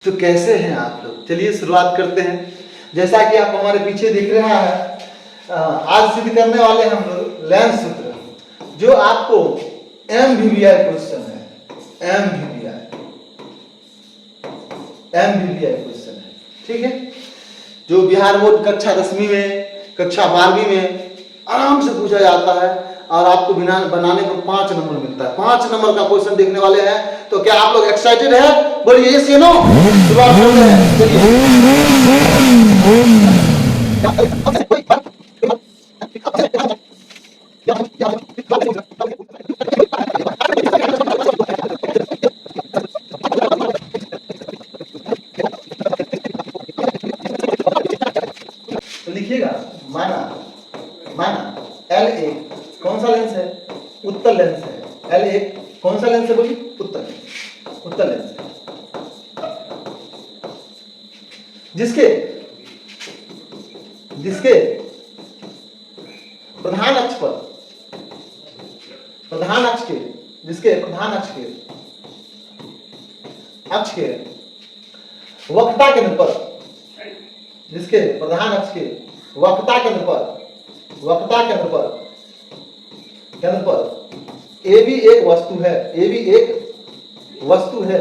तो कैसे हैं आप लोग? चलिए शुरुआत करते हैं। जैसा कि आप हमारे पीछे दिख रहा है, आज सिद्ध करने वाले हम लोग लेंस सूत्र, जो आपको MVVI क्वेश्चन है। MVVI क्वेश्चन है, ठीक है, जो बिहार बोर्ड कक्षा 10वीं में, कक्षा 12वीं में आराम से पूछा जाता है और आपको बनाने को 5 नंबर मिलता है। 5 नंबर का क्वेश्चन देखने वाले हैं, तो क्या आप लोग एक्साइटेड है? बोलिए यस या नो। शुरुआत करते हैं। तो लिखिएगा, माना L1 कौन सा लेंस है? उत्तल लेंस है। L1 कौन सा लेंस है? बोलिए उत्तल लेंस है, जिसके प्रधान अक्ष के वक्रता केंद्र पर, जिसके प्रधान अक्ष के वक्रता केंद्र पर AB एक वस्तु है,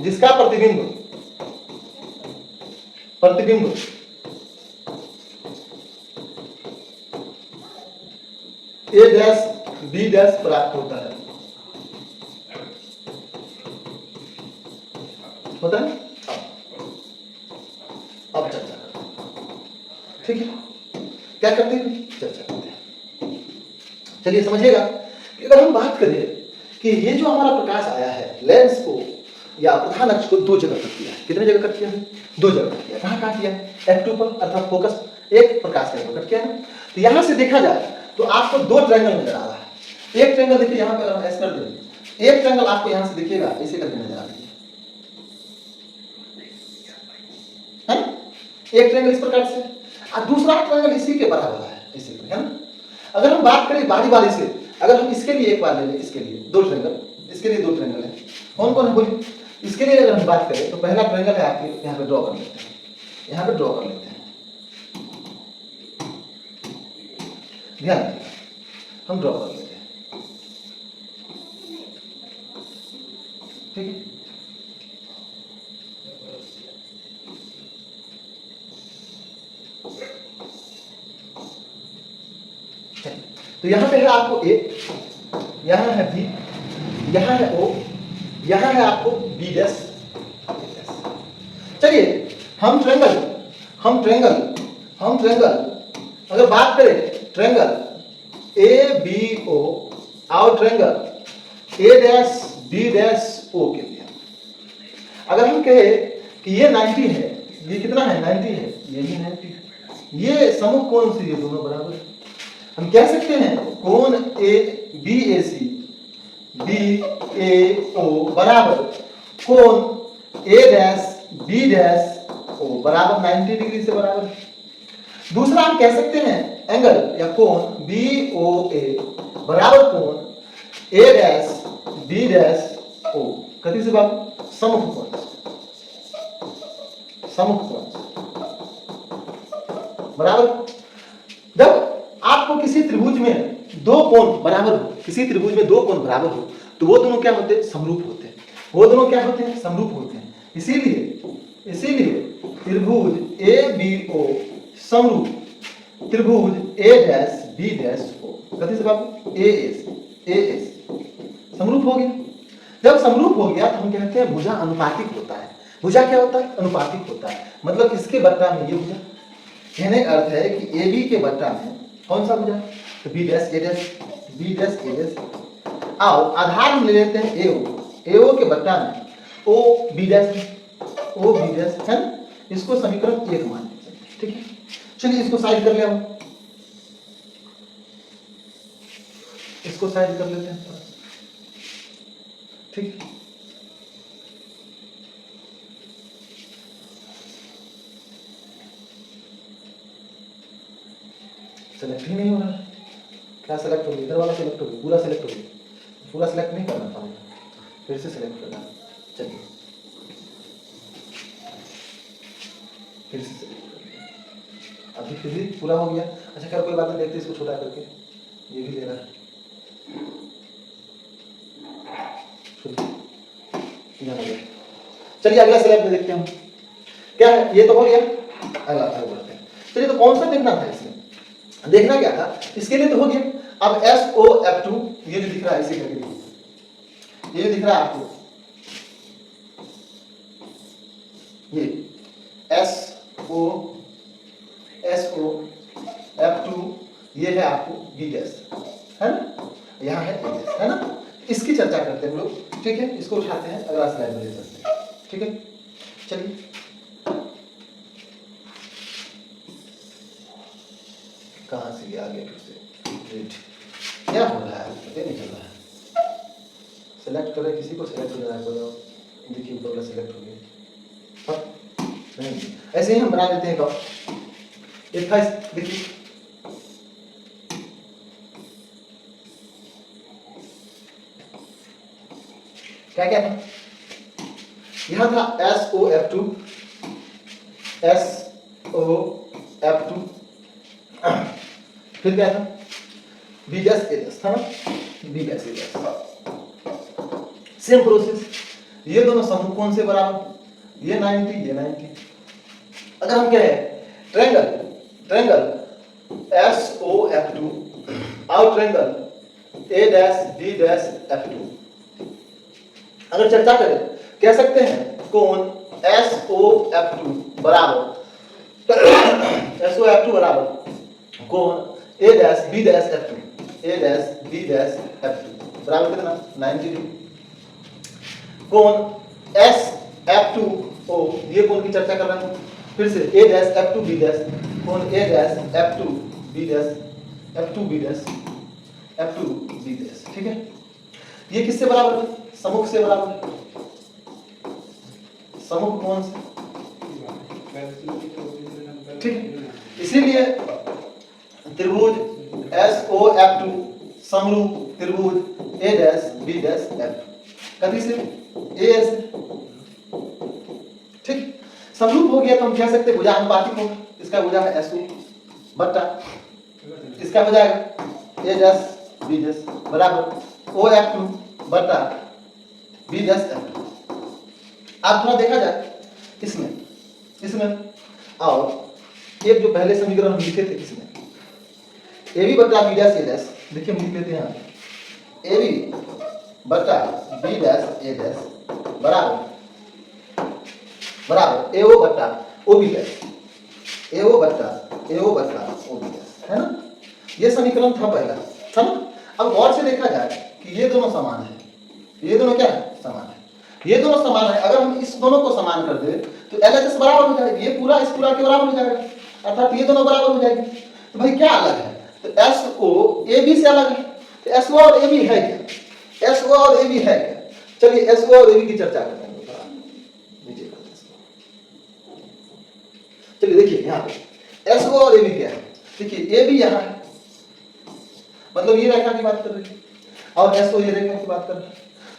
जिसका प्रतिबिंब A', B' प्राप्त होता है। अब चर्चा करते हैं, ठीक है? क्या करते हैं? चर्चा करते हैं। चलिए समझिएगा कि अगर हम बात करें कि ये जो हमारा प्रकाश आया है, लेंस को या प्रधान अक्ष को 2 जगह कट किया है। कितने जगह कट किया है? 2 जगह कट किया है। कहाँ किया है? F2 पर, अर्थात फोकस एक प्रकाश केंद्र कट किया है। तो यहां से देखा जाए तो आपको 2 ट्रायंगल नजर आ रहा है। एक ट्रायंगल देखिए यहाँ पे, अगर ऐसे कर देंगे, एक ट्रायंगल आपको यहां से दिखेगा, ऐसे करके नजर आ रही है ना? एक ट्रायंगल इस प्रकार से, और दूसरा ट्रायंगल इसी के बराबर है, इसी है ना? अगर हम बात करें बारी से, अगर हम इसके लिए एक बार ले लें, इसके लिए 2 ट्रायंगल, इसके लिए 2 ट्रायंगल है। कौन कौन है बोलिए? इसके लिए अगर हम बात करें तो पहला ट्रायंगल है आपके, यहाँ पे ड्रॉ कर लेते हैं, ध्यान रखिए, हम ड्रॉ कर लेते हैं, ठीक है? तो यहां पे है आपको A, यहां है B, यहां है O, यहां है आपको B'। चलिए हम ट्रायंगल अगर बात करें ट्रायंगल ABO और ट्रायंगल A', के लिए, अगर हम कहें कि ये 90 है, ये कितना है? 90 है, ये भी 90 है, ये समूह कोण से ये दोनों बराबर है। हम कह सकते हैं कोण BAC BAO बराबर कोण A', B' बराबर 90 डिग्री से बराबर है। दूसरा हम कह सकते हैं एंगल या कोण BOA बराबर कोण A', B', कथी से बाबू? सम्मुख कोण बराबर। जब आपको किसी त्रिभुज में 2 कोण बराबर हो, तो वो दोनों क्या होते हैं? समरूप होते हैं। इसीलिए त्रिभुज ABO समरूप त्रिभुज A', B', O, कथी से बाबू? AS समरूप हो गया। जब समरूप हो गया तो हम कहते हैं भुजा अनुपातिक होता है। भुजा क्या होता है? अनुपातिक होता है। मतलब इसके बट्टा में ये भुजा, कहने का अर्थ है कि AB के बट्टा में कौन सा भुजा? तो B', आओ आधार हम ले लेते हैं AO के बट्टा में OB' है ना? इसको समीकरण 1 मान लीजिए, ठीक है? चलिए इसको साइड कर ले, हम इसको साइड कर लेते हैं, ठीक? सेलेक्ट ही नहीं हो रहा है। क्या सेलेक्ट हो गया? इधर वाला सेलेक्ट हो गया, पूरा सेलेक्ट नहीं करना पड़ेगा, फिर से सेलेक्ट करना। चलिए फिर भी पूरा हो गया। अच्छा खैर कोई बात नहीं, देखते इसको छोटा करके, ये भी ले रहा है। चलिए अगला स्लैब में देखते हैं क्या है। ये तो हो गया, अगला आगे बढ़ते हैं। चलिए तो कौन सा देखना था इसमें, देखना क्या था, इसके लिए तो हो गया। अब SOF2 ये जो दिख रहा है इसे करके देखिए, ये जो दिख रहा है आपको, ये SOF2 ये है आपको B गैस, है ना, यहाँ है A गैस, है ना। इसकी चर्चा करते हैं हम लोग, ठीक है। इसको उठाते हैं, अगला स्लाइड में ले चलते हैं, ठीक है। चलिए कहाँ से ये आ गया फिर से, क्या हो रहा है पता नहीं चल रहा है। सेलेक्ट करें, किसी को सेलेक्ट हो जाना है, कोई देखिए ऊपर वाला सेलेक्ट हो गया, नहीं ऐसे ही हम बना लेते हैं। कब एक था देखिए, क्या क्या था, यहां था SOF2 फिर क्या था B गैस A गैस था ना, B gas A gas. Same process, ये दोनों समूह कौन से बराबर, ये 90 ये 90। अगर हम कहें ट्रायंगल SOF2 और ट्रायंगल A'-B'-F2, अगर चर्चा करें कह सकते हैं कोण SOF2 बराबर कोण A'-B'-F2 बराबर कितना 90 डिग्री। कोण SF2O, ये कोण की चर्चा कर रहे हैं फिर से, A'-F2B', कोण A'-F2B', ठीक है। ये किससे बराबर है, समुख से बराबर है, समुख कोण से, ठीक है। इसीलिए त्रिभुज SOF2 समरूप त्रिभुज A'-B'-F, कभी से A से, ठीक। समरूप हो गया तो हम कह सकते हैं भुजानुपातिक होगा, इसका भुजा है SO बट्टा इसका हो जाएगा A'-B' बराबर OF2 बट्टा B'-F। आप थोड़ा देखा जाए इसमें और एक जो पहले समीकरण हम लिखे थे इसमें AB बट्टा B'-A', देखिए हम लिख लेते हैं AB बट्टा B'-A' बराबर AO बट्टा OB', AO बट्टा OB', है ना। ये समीकरण था पहला, था ना। अब गौर से देखा जाए कि ये दोनों समान है, ये दोनों क्या है, समान है, ये दोनों समान है। अगर हम इस दोनों को समान कर दे तो LHS बराबर हो जाएगा, ये पूरा इस पूरा के बराबर हो जाएगा, अर्थात ये दोनों बराबर हो जाएगी। तो भाई क्या अलग है, तो SO AB से अलग है, तो SO और AB है क्या, SO और AB है क्या। चलिए SO और AB की चर्चा करते हैं, नीचे करते हैं। चलिए देखिए यहाँ पे SO और AB क्या है, देखिए AB यहाँ है, मतलब ये रेखा की बात कर रही है, और SO ये रेखा की बात कर रहा है।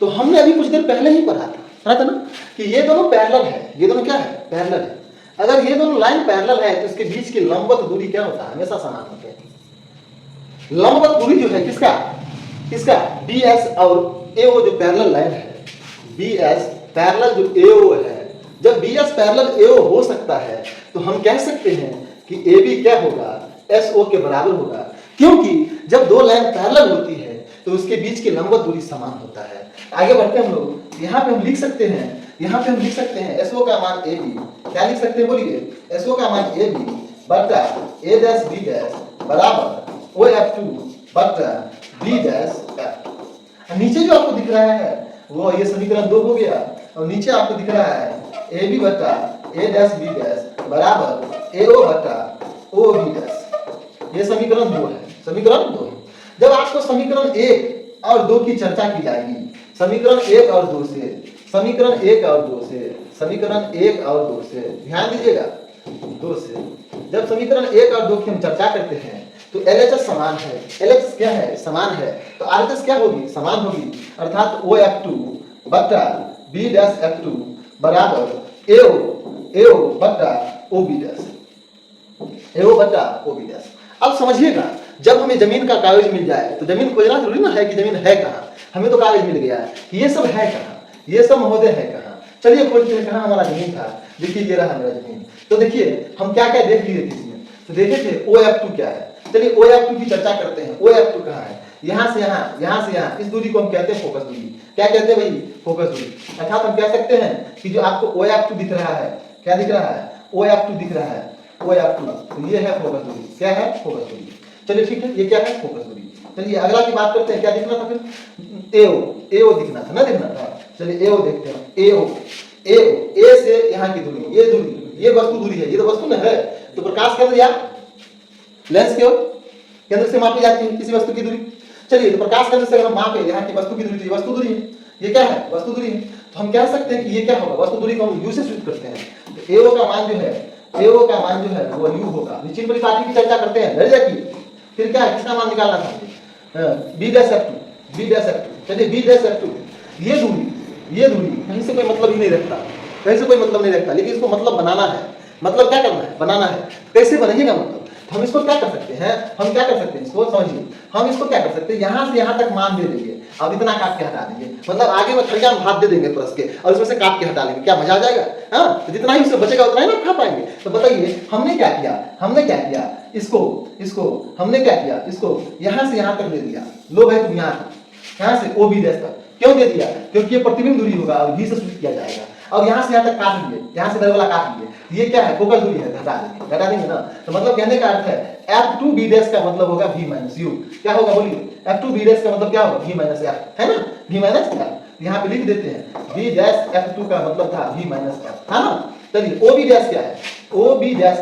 तो हमने अभी कुछ देर पहले ही पढ़ा था ना कि ये दोनों पैरेलल है, ये दोनों क्या है, पैरेलल है। अगर ये दोनों लाइन पैरेलल है तो इसके बीच की लंबवत दूरी क्या होता है, हमेशा समान होती है। लंबवत दूरी जो है किसका BS और AO जो पैरेलल लाइन है, BS पैरेलल जो AO है, जब BS पैरेलल AO हो सकता है तो हम कह सकते हैं कि AB क्या होगा, SO के बराबर होगा, क्योंकि जब दो लाइन पैरेलल होती है तो उसके बीच की लंबवत दूरी समान होता है। आगे बढ़ते हैं हम लोग, यहाँ पे हम लिख सकते हैं SO का मान AB, क्या लिख सकते हैं बोलिए, SO का मान AB बट्टा A'-B' बराबर OF2 बट्टा B'-F। नीचे जो आपको दिख रहा है वो ये समीकरण 2 हो गया, और नीचे आपको दिख रहा है AB बट्टा A'-B' बराबर AO बट्टा OB'। ये समीकरण 2 है, समीकरण 2 है। जब आपको समीकरण 1 और 2 की चर्चा की जाएगी, समीकरण 1 और 2 से, समीकरण 1 और 2 से, समीकरण 1 और 2 से, ध्यान दीजिएगा 2 से, जब समीकरण 1 और 2 की हम चर्चा करते हैं तो LHS समान है, LHS क्या है, समान है, तो RHS क्या होगी, समान होगी, अर्थात OF2 बट्टा B'-F2 बराबर AO बट्टा OB'। AO बटा OB डैश। अब समझिएगा, जब हमें जमीन का कागज मिल जाए तो जमीन खोजना जरूरी ना है कि जमीन है कहाँ। हमें तो कागज मिल गया है, ये सब है कहाँ, ये सब महोदय है कहाँ। चलिए खोजते हैं कहाँ हमारा जमीन था। देखिए ये रहा मेरा जमीन। तो देखिए हम क्या क्या देख लिए थे इसमें, तो देखे थे OF2 क्या है। चलिए OF2 की चर्चा करते हैं। OF2 कहाँ है, यहाँ से यहाँ, यहाँ से यहाँ, इस दूरी को हम कहते हैं फोकस दूरी। क्या कहते हैं भाई, फोकस दूरी। अर्थात हम कह सकते हैं कि जो आपको OF2 दिख रहा है, क्या दिख रहा है, OF2 दिख रहा है, OF2, तो ये है फोकस दूरी। क्या है, फोकस दूरी। चलिए ठीक है, ये क्या है, फोकस दूरी। चलिए अगला की बात करते हैं, क्या दिखना था फिर, AO दिखना था ना, दिखना था। चलिए AO देखते हैं। AO A से यहाँ की दूरी, ये दूरी, ये वस्तु दूरी है, ये तो वस्तु न है। तो प्रकाश केंद्र या लेंस के केंद्र से मापी जाती है किसी वस्तु की दूरी। चलिए तो प्रकाश केंद्र से अगर हम मापे यहाँ की वस्तु की दूरी, तो ये वस्तु दूरी है। ये क्या है, वस्तु दूरी है। तो हम कह सकते हैं कि ये क्या होगा, वस्तु दूरी को हम U से सूचित करते हैं। तो AO का मान जो है, AO का मान जो है वो U होगा। निश्चित बड़ी पार्टी की चर्चा करते हैं, लड़ की। फिर क्या है, किसका मान निकालना था, B'(F2). चलिए B'(F2), ये दूरी कहीं से कोई मतलब ही नहीं रखता, कहीं से कोई मतलब नहीं रखता, लेकिन इसको मतलब बनाना है। मतलब क्या करना है, बनाना है। कैसे बनेगा मतलब, तो हम इसको क्या कर सकते हैं, हम क्या कर सकते हैं, इसको समझिए। हम इसको क्या कर सकते हैं, यहाँ से यहाँ तक मान दे देंगे, अब इतना काट के हटा देंगे। मतलब आगे में खड़िया भाग दे देंगे परस के, और उसमें से काट के हटा लेंगे। क्या मजा आ जाएगा। हाँ, तो जितना ही उससे बचेगा उतना ही ना खा पाएंगे। तो बताइए हमने क्या किया, इसको हमने क्या किया, इसको यहाँ से यहाँ तक दे दिया। लो भाई तुम यहाँ से OB डैश तक क्यों दे दिया, क्योंकि ये प्रतिबिंब दूरी होगा और V से सूचित किया जाएगा। अब यहाँ से यहाँ तक काट लिए, यहाँ से इधर वाला काट लिए, ये क्या है, फोकस दूरी है, घटा देंगे ना। तो मतलब कहने का अर्थ है F2B डैश का मतलब होगा V-U। क्या होगा बोलिए, F2B डैश का मतलब क्या होगा, V-F, है ना, V-F। यहाँ पे लिख देते हैं B'(F2) का मतलब था V-F, है ना। चलिए OB डैश क्या है, OB डैश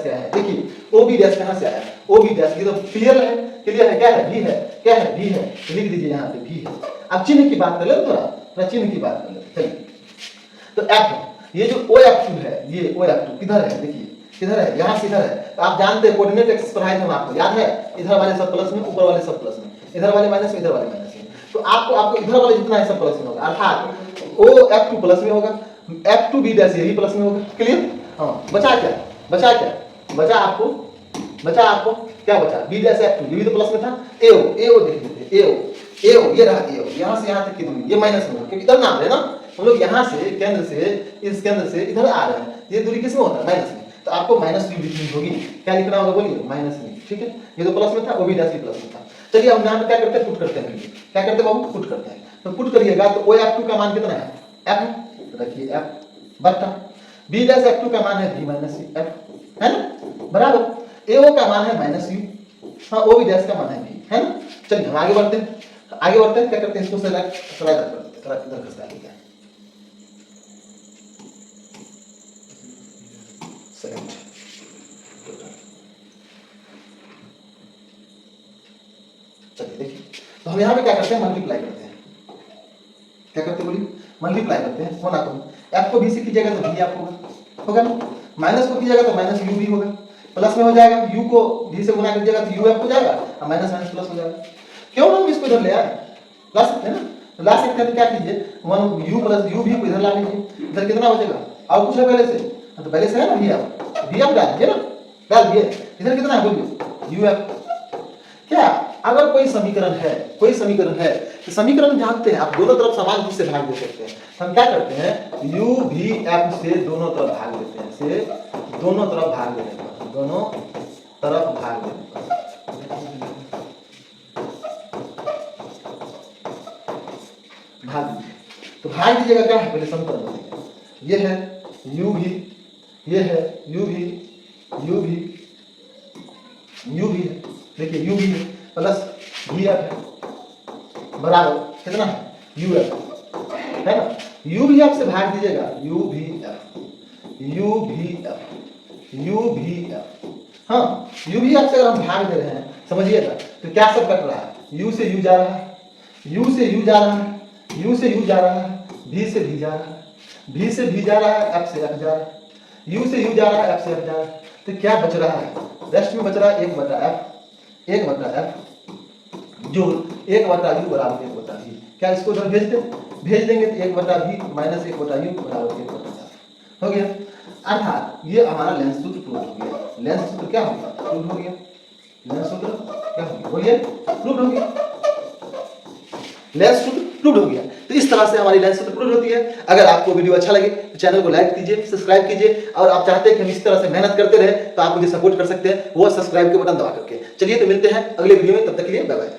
क्या है, देखिए OB डैश कहाँ से आया, OB डैश, ये तो क्लियर है, क्या है, V है, क्या है, V है। तो लिख दीजिए यहाँ पे V है। अब चिन्ह की बात कर ले, थोड़ा चिन्ह की बात कर ले। चलिए तो F, ये जो OF2 है, ये OF2 किधर है, देखिए किधर है, यहाँ से इधर है। तो आप जानते हैं कोऑर्डिनेट एक्सिस पढ़ाए थे हम आपको, याद है, इधर वाले सब प्लस में, ऊपर वाले सब प्लस में, इधर वाले माइनस में, इधर वाले माइनस में। तो आपको इधर वाले जितना है सब प्लस में होगा, अर्थात OF2 प्लस में होगा, F2B डैश ये भी प्लस में होगा। क्लियर। हाँ, बचा आपको क्या बचा, B'(F2), ये भी तो प्लस में था। AO देख लीजिए, AO ये रहा AO, यहाँ से यहाँ तक की दूरी, ये माइनस में, क्योंकि इधर नाम है ना, हम लोग यहाँ से केंद्र से, इस केंद्र से इधर आ रहे हैं, ये दूरी किस में होता है, माइनस में। तो आपको -U लिखनी होगी। क्या लिखना होगा बोलिए, -U। ठीक है, ये तो प्लस में था, OB डैश भी प्लस में था। चलिए हम यहाँ पे क्या करते हैं, पुट करते हैं। क्या करते हैं बाबू, पुट करते हैं। तो पुट करिएगा तो OF2 का मान कितना है, F, रखिए F बटा B'(F2) का मान है V-F, है ना, बराबर। AO का मान है -U, हाँ, OB डैश का मान है V, है ना। चलिए हम आगे बढ़ते हैं, क्या करते हैं, इसको सेलेक्ट इधर खसका लेते हैं। चलिए देखिए, तो हम यहाँ पे क्या करते हैं, मल्टीप्लाई करते हैं। क्या करते हैं बोलिए, मल्टीप्लाई करते हैं। होना तो F को B से कीजिएगा तो V होगा ना, माइनस को कीजिएगा तो -UV होगा, प्लस में हो जाएगा, U को V से गुना कीजिएगा तो UF हो जाएगा, और माइनस प्लस हो जाएगा। क्यों हम इसको इधर ले आए, ला सकते हैं ना, तो ला सकते हैं। तो क्या कीजिए, 1U + UV को इधर ला लीजिए, इधर कितना बचेगा, और कुछ है पहले से, तो पहले से है ना VF डाल दीजिए ना, डाल दिए। इधर कितना है बोलिए, UF। क्या अगर कोई समीकरण है तो समीकरण जानते हैं आप, दोनों तरफ समान रूप से भाग दे सकते हैं। हम क्या करते हैं, UVF से दोनों तरफ भाग देते हैं, दोनों तरफ भाग देने पर भाग दीजिए। तो भाग दीजिएगा, क्या है पहले समीकरण बताइए। ये है UV, ये है UV है, देखिए UV है प्लस VF है, बराबर कितना है, UF, है ना। UVF से भाग दीजिएगा, UVF, हाँ, UVF से अगर हम भाग दे रहे हैं, समझिएगा, तो क्या सब कट रहा है, U से U जा रहा है, U से U जा रहा है, U से U जा रहा है, V से V जा रहा है, V से V जा रहा है, F से F जा रहा है, U से U जा रहा है, F से F जा रहा है। तो क्या बच रहा है, रेस्ट में बच रहा है 1/F, जो 1/U बराबर 1/V। क्या इसको उधर भेज देंगे तो 1/V - 1/U बराबर 1/F हो गया। अर्थात ये हमारा लेंस सूत्र प्रूव हो गया, लेंस सूत्र क्या होगा, प्रूव हो गया। लेंस सूत्र क्या हो गया, बोलिए, प्रूव हो गया। लेंस सूत्र प्रूव हो गया। तो इस तरह से हमारी लेंस सूत्र प्रूव होती है। अगर आपको वीडियो अच्छा लगे तो चैनल को लाइक कीजिए, सब्सक्राइब कीजिए, और आप चाहते हैं कि हम इस तरह से मेहनत करते रहे तो आप मुझे सपोर्ट कर सकते हैं वो सब्सक्राइब के बटन दबा करके। चलिए तो मिलते हैं अगले वीडियो में, तब तक के लिए बाय बाय।